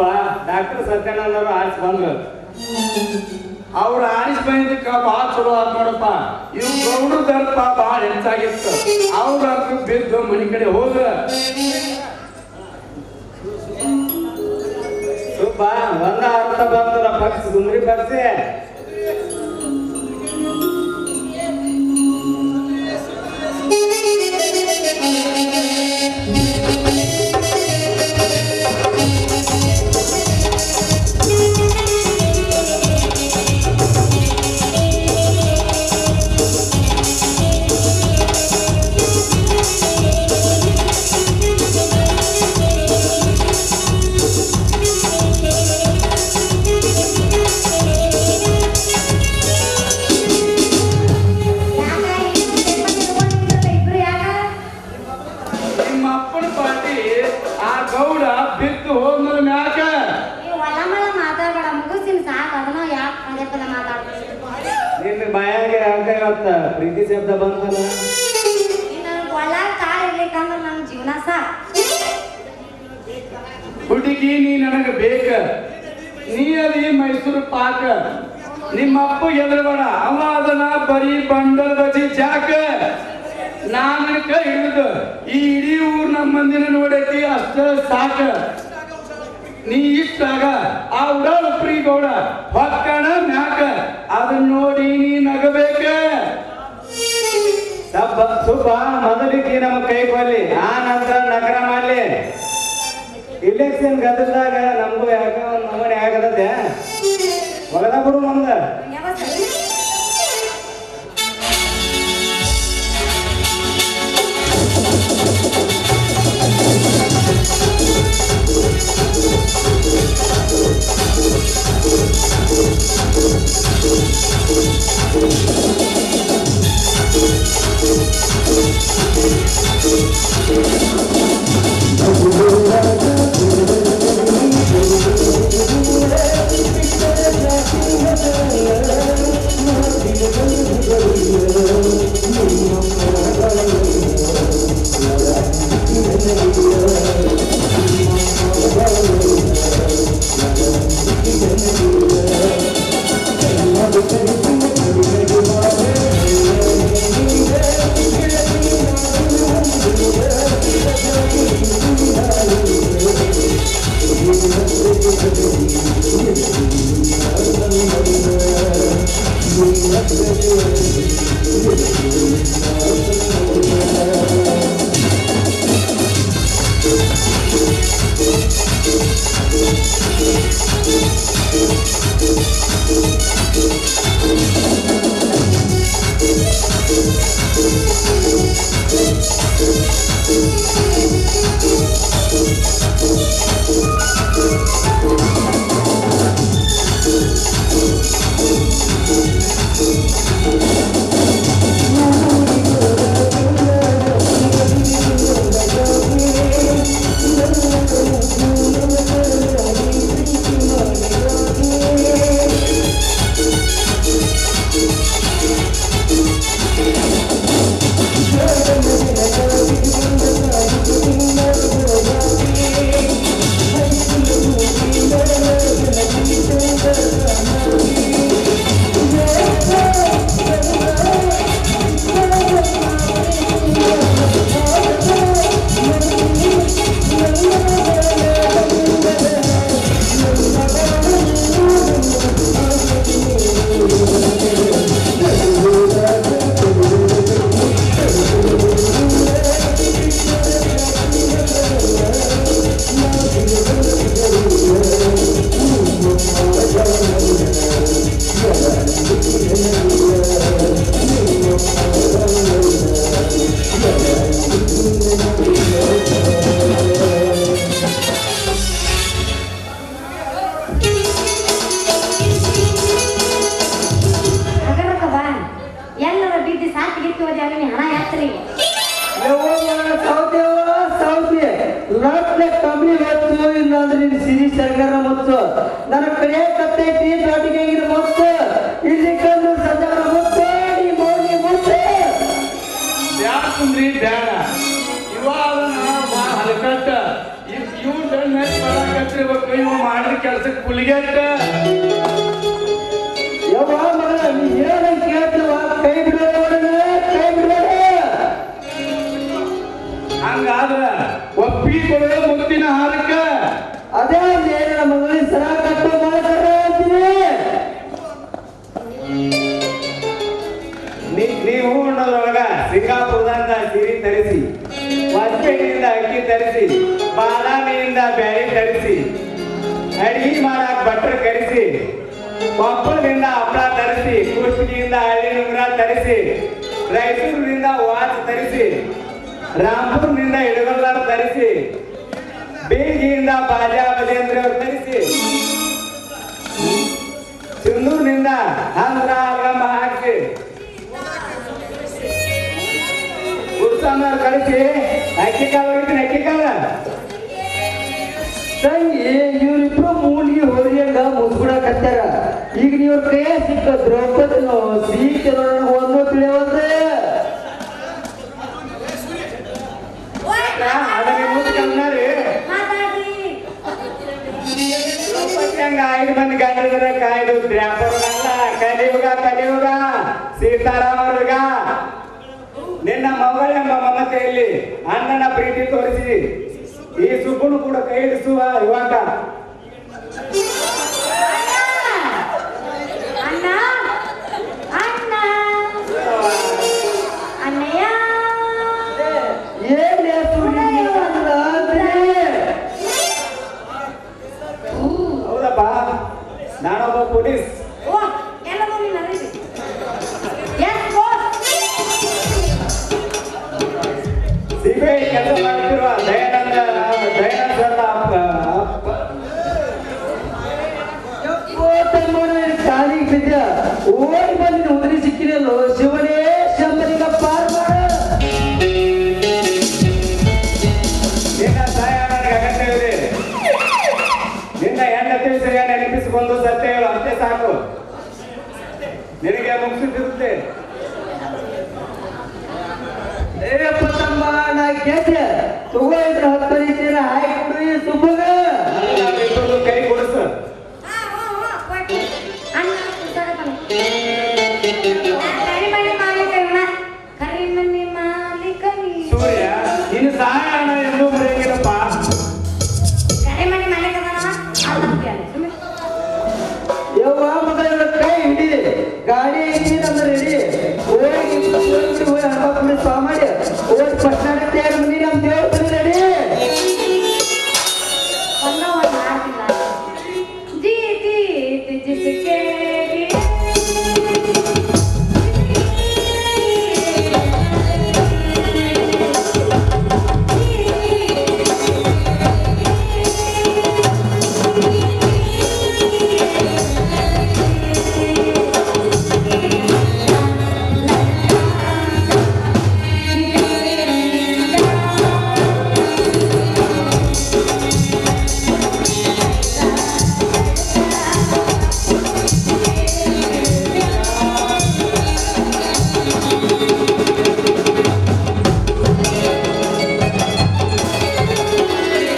ಸ್ವಲ್ಪ ಡಾಕ್ಟರ್ ಸತ್ಯನಾರಾಯಣ ಆರಿಸಿ ಬಂದ್ರು. ಅವ್ರು ಆರಿಸಿ ಬಂದಿದ್ದಕ್ಕ ಭಾಳ ಚಲೋ ಆತ್ ನೋಡಪ್ಪ. ಇವ್ ಗೌಡ್ರ ದರ್ಪ ಭಾಳ ಹೆಚ್ಚಾಗಿತ್ತು. ಅವ್ರ ಬಿದ್ದು ಮನಿ ಕಡೆ ಹೋದ್ರ ಸ್ವಲ್ಪ ಒಂದ ಅರ್ಥ ಬಂದಲ್ಲ ಪಕ್ಷ ಸುಂದ್ರಿ ಬರ್ಸಿ. ನಿನ್ನ ಬಾಯಾಗೆ ಯಾಕ ಪ್ರೀತಿ ಶಬ್ದ ಬಂತಲ್ಲ? ಹುಡುಗಿ ನೀ ನನಗೆ ಬೇಕ, ನೀ ಅದಿ ಮೈಸೂರು ಪಾಕ. ನಿಮ್ಮ ಅಪ್ಪ ಎದುರುಬೇಡ, ಅವ ಅದನ್ನ ಬರೀ ಬಂಡಲ್ ಬಜಿ ಜಾಕ. ನಾನು ಕೈ ಹಿಡಿದು ಈ ಇಡೀ ಊರ್ ನಮ್ಮ ಮಂದಿನ ನೋಡೈತಿ ಅಷ್ಟ ಸಾಕ. ನೀ ಇಷ್ಟಾಗ ಆ ಉಡಾಳ ಉಪ್ರಿ ಗೌಡ ಹೊಕ್ಕಣ ಮ್ಯಾಕ, ಅದನ್ನ ನೋಡಿ ನೀ ನಗಬೇಕ. ಸುಬ್ಬ ಮೊದಲಿಗೆ ನಮ್ಮ ಕೈ ಕೊಲ್ಲಿ, ಆ ನಂತರ ನಗರ ಮಾಡ್ಲಿ. ಇಲೆಕ್ಷನ್ ಗದ್ದಲ್ದಾಗ ನಮಗೂ ಯಾಕ ಒಂದು ನಮೂನೆ ಆಗದದೆ ಹೊಗದ ಬಿಡು ಮುಂದ. ನನ್ನ ಕಡೆ ಕತ್ತೈತಿ ದೊಡ್ಡಿಗೆ ಮುತ್ತು ಇಲ್ಲಿ ಕಂಡು ಸಂಜಾರ ಮುತ್ತೇಡಿ ಮೋಡಿ ಮುತ್ತೆ ಬ್ಯಾಡ ಸುಂದ್ರಿ ಬ್ಯಾಡ ಇವಾಗ ಹಲಕಟ್ಟ ಇವ್ ಬರಾಕತ್ತಿರ್ಬೇಕು ಇವ ಮಾಡಿದ ಕೆಲ್ಸಕ್ಕೆ ಪುಲಿಗೆಟ್ಟ ಯವ್ವ ಮಗಳ ನೀ ಹೇಳಂಗ್ ಕೇಳ್ತಿವ ಕೈ ಬಿಡೋಣ ಕೈ ಬಿಡೋಣ ಹಂಗಾದ್ರ ಒಪ್ಪಿಕೊಳ್ಳೋ ಮುತ್ತಿನ ಹಾರಕ್ಕ ಅದೇ ನನ್ನ ಮಗಳಿಗೆ ಸರ ಕಟ್ಟು ಮಾಡ್ತಾರ ಅಂತೀನಿ ನೀವು ಅನ್ನೋದ್ರೊಳಗ ಸಿಂಗಾಪುರದಿಂದ ಸಿರಿ ತರಿಸಿ ಹೊಸಪೇಟೆಯಿಂದ ಅಕ್ಕಿ ತರಿಸಿ ಬಾದಾಮಿಯಿಂದ ಬ್ಯಾಳಿ ತರಿಸಿ ಅಡಿಗೆ ಮಾಡಕ್ ಭಟ್ರು ಕರೆಸಿ ಕೊಪ್ಪಳದಿಂದ ಹಪ್ಪಳ ತರಿಸಿ ಕುಷ್ಟಗಿಯಿಂದ ಹಳ್ಳಿ ನುಂಗ್ರ ತರಿಸಿ ರಾಯಚೂರಿನಿಂದ ವಾಚ್ ತರಿಸಿ ರಾಂಪುರದಿಂದ ಇಡಗಲ್ಲಾರ ತರಿಸಿ ಬೀಗಿಯಿಂದ ಬಾಜಾ ಬಜೇಂದ್ರ ಅವ್ರು ತರಿಸಿ ಸಿಂಧೂರಿನಿಂದ ಆಂಧ್ರ ಅಲ್ಗಮ್ಮ ಹಾಕಿ ಉತ್ಸಾಹ ಕಳಿಸಿ ಅಕ್ಕಿ ಕಾಲ ಹೋಗಿದ್ದೀನಿ ಅಕ್ಕಿ ಕಾಲ ತಂಗಿ ಇವ್ರಿಬ್ರು ಮೂಲಿಗೆ ಹೋರಿಯಂಗ ಮುಸ್ಗುಡಕತ್ತಾರ ಈಗ ನೀವ್ರ ಕೈ ಸಿಕ್ಕ ದ್ರೌಪದಿನೋ ಸೀತೆನೋ ಒಂದು ತಿಳಿಯವಲ್ರೆ ಹಂಗ 5 ಮಂದಿ ಗಂಡರ ಕಾಯ್ದು ದ್ರಾಪರಲ್ಲ ಕಲಿಯುಗ ಕಲಿಯುಗ ಸೀತಾರಾಮರುಗ ನಿನ್ನ ಮಗಳೆಂಬ ಮಮತೆಯಲ್ಲಿ ಅಣ್ಣನ ಪ್ರೀತಿ ತೋರಿಸಿ ಈ ಸುಬ್ಬನು ಕೂಡ ಕೈ ಹಿಡಿಸುವ ಇವಾಗ ಅಣ್ಣ ಅಣ್ಣ ಅಣ್ಣಯ್ಯ ಏನ್ ಹೌದಪ್ಪ ನಾನೊಬ್ಬ ಪೊಲೀಸ್ ಓ ಎಲ್ಲರೂ ನೀನು ಅರಿವಿ ಎಸ್ ಬಾಸ್ ಸಿಬಿಐ ಕೆಲಸ ಮಾಡುತ್ತಿರುವ ದಯಾನಂದ ಸರ್ ಕಾಲಿಗೆ ಬಿದ್ದ ಓಡಿ ಬಂದಿನ ಉದರಿ ಸಿಕ್ಕಿರಲ್ಲೋ ಶಿವನೇ ಶಂಬರಿಗ ಪಾರ್ ಮಾಡ ನಿನ್ನ ಸಹಾಯ ನನಗೆ ಅಗತ್ಯವಿದೆ ನಿನ್ನ ಹೆಂಡತಿ ಸರಿಯಾಗಿ ನೆನಪಿಸಿಕೊಂಡು ಸತ್ಯ ಹೇಳು ಅಷ್ಟೇ ಸಾಕು ನಿನಗೆ ಮುಗಿಸಿರುತ್ತೆ ಏಪ್ಪ ತಮ್ಮ ನಾ ಗೆದ್ದೆ ತಗೋಯ್ರ 10 ರೀತಿಯ ಹಾಕಿ ಕೊಡ್ರಿ ಸುಬ್ಬಗ ನಾವಿಬ್ಬರು ಕೈ ಕೊಡಿಸು ಅಣ್ಣ ಕರಿಮಣಿ ಮಾಲೀಕ ಇವನ ಕರಿಮಣಿ ಮಾಲೀಕ ಸೂರ್ಯ ನಿನ್ನ ಸಹಾಯ ಹಣ ಎಂದು ಬರೆಯಂಗಿಲ್ಲಪ್ಪ ಕರಿಮಣಿ ಮಾಲೀಕ ಯವ್ವ ಮಗಳ ಕೈ ಹಿಡಿ ಗಾಡಿ ಹಿಡಿ ಅಂದ್ರೆ ಹಿಡಿ ಹೋಗಿ ಹಬ್ಬ ಮಾಡಿ ಹೋಗಿ ಪಟ್ನಾಡಿ